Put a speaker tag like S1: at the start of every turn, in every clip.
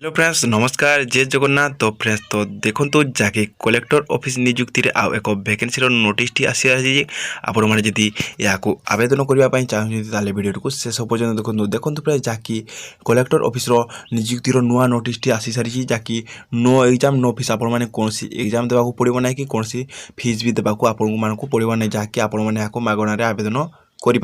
S1: Hello friends नमस्कार जय जगन्नाथ। तो फ्रेंड्स तो देखो जहाँकि कलेक्टर ऑफिस नियुक्ति आउ एक वैकेंसी नोटिस टी आसी आपण मैंने जदि या आवेदन करने चाहिए भिडियो को शेष पर्यटन देखो देखो फ्रेंड्स जहाँकि कलेक्टर ऑफिस नियुक्ति नुआ नोटिस टी आसी सारी जहाँकि नो एग्जाम नो फीस आपण मैंने कौन एग्जाम देवाक पड़ो ना कि कौन फीस भी देवाक आपण पड़ो ना जहाँकि आपण मैंने मागणार आवेदन करें।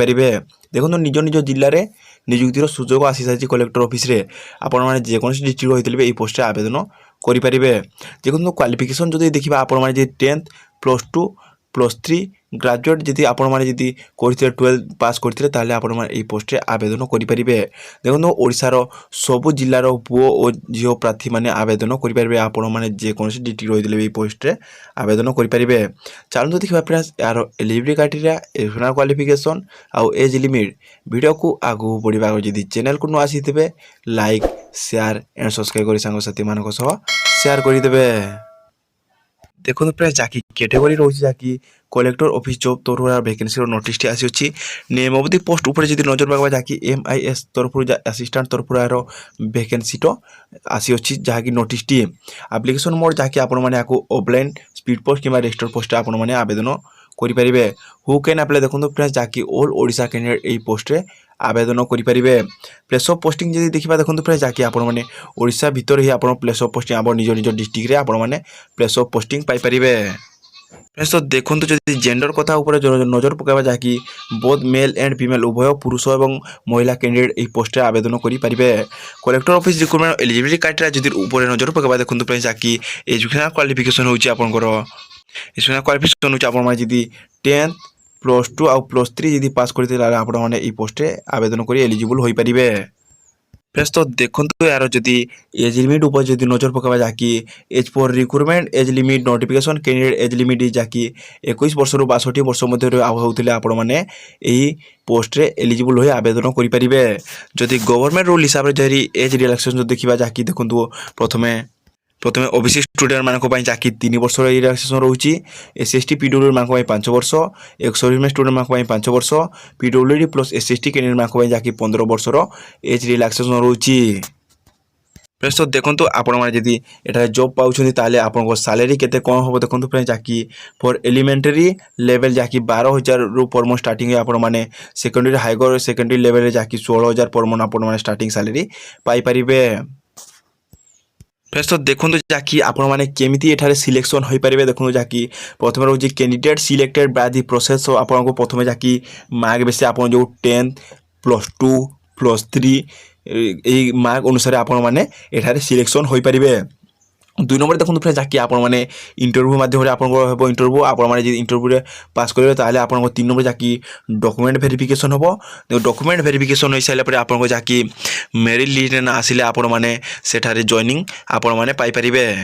S1: देखो निज निज जिले में नियुक्तिर सुजोग आसी सारी कलेक्टर ऑफिस रे आपण मैंने जेकोसी डिस्ट्रिक्ट होते हैं पोस्ट आवेदन करेंगे। देखो क्वालिफिकेशन जो देखा आपण मैंने 10th +2 +3 ग्रेजुएट जी आपण मैंने जी करते 12 पास करते आपण मैंने पोस्ट आवेदन करेंगे। देखो ओडिशार सबु जिलार पुओ और झील प्रार्थी मैंने आवेदन करेंगे आपण मैंने जेकोसी डिस्ट्रिक्ट होते हैं पोस्ट आवेदन करेंगे। चलते देखा फ्रेंड्स यार एलिजिबिलिटी क्राइटेरिया एजुकेशनल क्वालिफिकेशन आउ एज लिमिट वीडियो को आगू बढ़ा जदि चैनल को न आसी थे लाइक शेयर एंड सब्सक्राइब कर सांगसाथी मान शेयर करदे। देखो फ्रेंड्स जहाँकि कैटेगरी रोचे जहाँकि कलेक्टर ऑफिस जॉब तरफ वैकेंसी नोटिस टी आसी नेम अफ दि पोस्ट उपर जब नजर पकड़ा जहाँकि MIS तरफ असिस्टेंट तरफ यार वैकेंसी तो आसी जहाँकि नोटिस टी एप्लिकेशन मोड जहाँकि आपण मैंने ऑफलाइन स्पीड पोस्ट कि रजिस्टर पोस्ट आपण मैंने आवेदन करेंगे। हु कैन अप्लाई देखो फ्रेंड्स जहाँकि ऑल ओडिशा कैंडिडेट यही पोस्ट आवेदन करेंगे। प्लेस ऑफ पोस्टिंग जब देखा देखो फ्रेंड्स जहाँकि आपण मैंने ओडिशा भितर ही आप प्लेस ऑफ पोस्टिंग आप निज निज डिस्ट्रिक्ट रे आपण मैंने place of posting Piper. Friends तो देखो जब जेंडर कथा नजर पकाइबा जहाँकि बोथ मेल एंड फीमेल उभय पुरुष और महिला कैंडिडेट यही पोस्ट आवेदन करेंगे। Collector office recruitment eligibility criteria जब ऊपर नजर पकाइबा देखो फ्रेंड्स जहाँकि एजुकेशनल क्वालिफिकेशन होची आपनकर एजुकेशनल क्वालिफिकेशन होची आपण माने जदि 10th +2 आउ +3 जदि पास करते आपण माने ई पोस्ट आवेदन करी एलिजिबल होई परिबे। फ्रेंड्स तो देखो यार जदि एज लिमिट ऊपर जदि नजर पकाइबा जहाँकि age for recruitment age limit notification candidate age limit जहाँकि 21 वर्ष रु 62 वर्ष मध्य होते आपण मैंने यही पोस्ट एलिजिबल हो आवेदन करेंगे। जदि गवर्नमेंट रूल हिसाब से जरी एज रिलैक्सेशन देखा जहाँकि देखो प्रथम ओबीसी स्टूडेंट मानक जहाँकि 3 वर्ष रिलैक्सेशन रोचे SC/ST PWD मानक 5 वर्ष एक सर्विसमैन स्टूडेंट मानक 5 वर्ष PWD प्लस SC/ST कैंडिडेट मानक जहाँकि 15 वर्षर एज रिलैक्सेशन रोचे। फ्रेंड्स तो देखो आपण मैंने जदि एटा जॉब पाउछन ताले आपन सैलरी केते कौन हम देखो फ्रेंड्स जहाँकि फॉर एलिमेंटरी लेवल जहाँकि 12,000 रु पर मंथ स्टार्टिंग आपण मैंने सेकेंडरी हाइगर सेकेंडरी लेवल जहाँकि 16,000 पर मंथ आपण मैंने स्टार्टिंग सैलरी पाई परिबे। फ्रेंड्स तो देखो जहाँकि आपण मैंने केमिति एठारे सिलेक्शन हो पारे देखो जहाँकि प्रथम रोचे candidate selected by the process आपन को प्रथम जहाँकि मार्क बेस आप जो 10th +2 +3 यही मार्क अनुसार आपण मैंने एठारे सिलेक्शन हो पारे। 2 नंबर देखो फ्रेंड्स जहाँकि आपण मैंने इंटरव्यू माध्यम आपको इंटरव्यू आप इंटरव्यू पास करेंगे ताले आपण 3 नंबर जहाँकि डॉक्यूमेंट वेरिफिकेशन हम डॉक्यूमेंट वेरिफिकेशन हो सारे आपको जहाँकि मेरिट लिस्ट आसिले आपण मैंने सेठारे जॉइनिंग आपण मैंने पाई परिबे।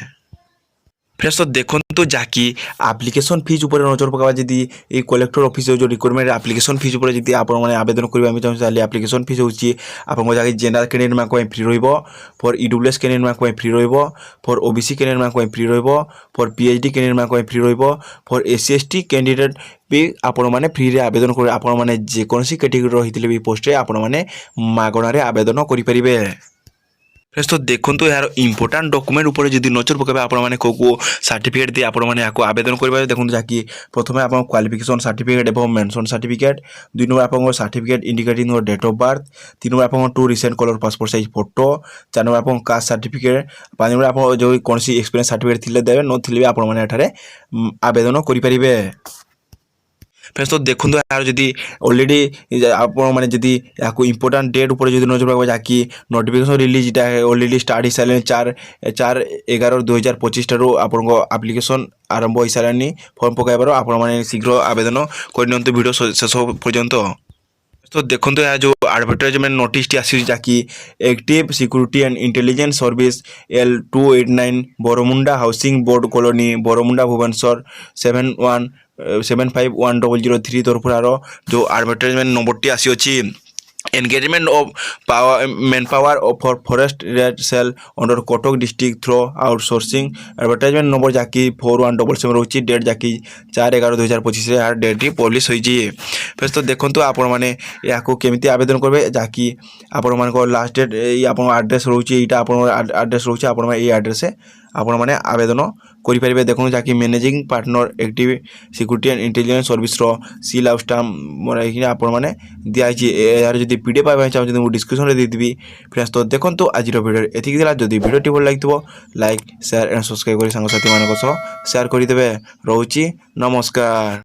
S1: फ्रेंड्स तो देखो जहाँकि एप्लिकेशन फीस ऊपर नजर पकाइबा जदि ये कलेक्टर ऑफिस जो रिक्रुटमेंट एप्लिकेशन फीस ऊपर जदि आपण मैंने आवेदन करबा चाहिए एप्लिकेशन फीस होची आपन जहाँकि जनरल कैंडिडेट मानक फ्री रहिबो फॉर EWS कैंडिडेट मानक फ्री रहिबो फॉर OBC कैंडिडेट मानक फ्री रहिबो फॉर PhD कैंडिडेट मानक फ्री रहिबो फॉर SC/ST कैंडिडेट भी आपण मैंने फ्री रे आवेदन कर आपण मैंने जेकोसी कैटेगरी रहितले भी पोस्ट आपण मैंने मागणारे आवेदन करि परिबे। फ्रेंड्स तो देखो यार इंपोर्टाट डॉक्यूमेंट ऊपर जदि नजर पकाइबा आपण मैंने को सर्टिफिकेट दे आपण मैंने आवेदन करेंगे। देखो जहाँकि प्रथम आप क्वालिफिकेशन सर्टिफिकेट एवं मेंशन सर्टिफिकेट 2 नंबर आप certificate indicating date of birth 3 number आप 2 recent colour passport size photo 4 number आप कास्ट सर्टिफिकेट 5 नंबर आप जो कौन एक्सपीरियंस सर्टिफिकेट थिले देबे न थिले आपण मैंने एठारे आवेदन करेंगे। फ्रेंड्स तो देखो यार जदि ऑलरेडी आप मैंने जदि इंपोर्टाट डेट ऊपर जो नजर पकड़ा जहाँकि नोटिफिकेशन रिलीज ऑलरेडी स्टार्ट हो सारे 4/11/2025 ठार आपन एप्लिकेशन आरंभ हो सारे फॉर्म पकाइबार आप शीघ्र आवेदन करनी वीडियो शेष पर्यंत। तो देखो यार जो एडवर्टाइजमेंट नोटिस टी आसी जहाँकि active security and intelligence service L289 Baramunda housing board colony Baramunda Bhubaneswar 71751003 तरफ जो एडवर्टाइजमेंट नंबर टी आसी engagement of power manpower for forest red cell under Kotak district through outsourcing advertisement number जाकि 4177 रोची डेट जाकि 4/11/2025 यार डेट री पब्लिश होई जी फेस तो देखंतु आपण माने याको केमिति आवेदन करबे जाकि आपण मान को लास्ट डेट ए आपण एड्रेस रोची एटा आपण एड्रेस रोची आपण माने ए एड्रेस से आपण माने आवेदन करि परिबे देखो जाकि managing partner active security and intelligence service रो सील आउट स्टाम्प मोराइकि आपण माने दिया छि यार जदी पीडीएफ पाइबा चाहो जदी मु डिस्क्रिप्शन रे देदिबि फ्रेंड्स तो देखंतु आज रो वीडियो एथिक दिला जदी वीडियो टी भल लागितबो लाइक शेयर एंड सब्सक्राइब करि संग साथी मानको सह शेयर करि देबे रहउछि नमस्कार।